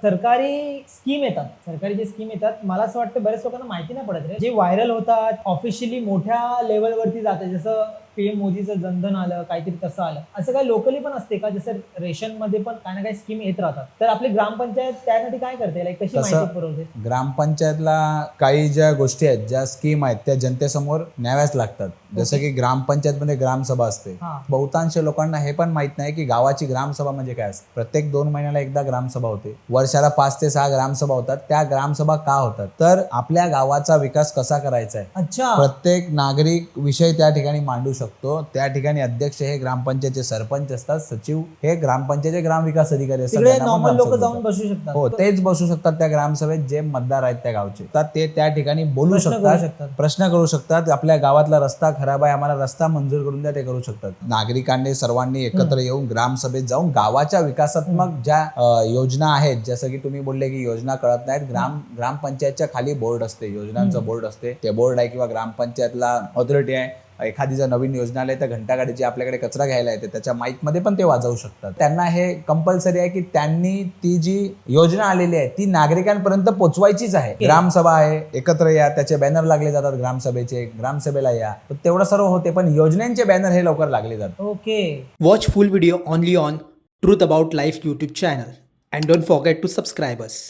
सरकारी स्कीम येतात, सरकारी जे स्कीम येतात, मला असं वाटतं बऱ्याच लोकांना माहिती नाही पडत रे. जे व्हायरल होतात, ऑफिशियली मोठ्या लेव्हलवरती जाते, जसं पीएम मोदीचं जनधन आलं, काहीतरी तसं आलं. असं काही लोकली पण असते का? जसं रेशनमध्ये पण काही ना काही स्कीम येत राहतात. तर आपली ग्रामपंचायत त्यासाठी काय करते? लाईक कशी तसं माहिती पुरवते? ग्रामपंचायतला काही ज्या गोष्टी आहेत, ज्या स्कीम आहेत, त्या जनतेसमोर न्याव्याच लागतात. जसं की ग्रामपंचायतमध्ये ग्रामसभा असते. हां. बहुतांश लोकांना हे पण माहित नाही की गावाची ग्रामसभा म्हणजे काय असते. प्रत्येक 2 महिन्याला एकदा ग्रामसभा होते. वर्षाला 5 ते 6 ग्रामसभा होतात. त्या ग्रामसभा का होतात? तर आपल्या गावाचा विकास कसा करायचा आहे, अच्छा. प्रत्येक नागरिक विषय त्या ठिकाणी मांडू शकतो. त्या ठिकाणी अध्यक्ष हे ग्रामपंचायतचे सरपंच असतात, सचिव हे ग्रामपंचायतचे ग्रामविकास अधिकारी असतात. तिकडे त्यांना पण नॉर्मल लोक ग्रामसभा जाऊन बोलतात. बसू शकतात. हो, तेच बसू शकतात त्या ग्रामसभेत जे मतदार आहेत त्या गावचे. तर ते त्या ठिकाणी बोलू प्रश्न करू शकतात, शकतात. प्रश्न करू शकतात. आपल्या गावातला रस्ता खराब आहे, आम्हाला रस्ता मंजूर करून द्या, ते करू शकतात. नागरिकांनी सर्वांनी एकत्र येऊन ग्रामसभेत जाऊन गावाच्या विकासात्मक ज्या योजना आहेत, जसं की तुम्ही बोलले की योजना कळत नाहीत, ग्रामपंचायतच्या खाली बोर्ड असते, योजनांचं बोर्ड असते, ते बोर्ड आहे किंवा ग्रामपंचायतला ऑथॉरिटी आहे. एखादी जर नवीन योजना आली तर घंटागाडीची आपल्याकडे कचरा घ्यायला येते, त्याच्या माईकमध्ये पण ते वाजवू शकतात. त्यांना हे कंपल्सरी आहे की त्यांनी ती जी योजना आलेली आहे ती नागरिकांपर्यंत पोहोचवायचीच आहे. ग्रामसभा आहे, एकत्र या, त्याचे बॅनर लागले जातात ग्रामसभेचे, ग्रामसभेला या, तर तेवढं सर्व होते, पण योजनांचे बॅनर हे लवकर लागले जातात. Okay. Watch full video only on Truth About Life YouTube channel and don't forget to subscribe us.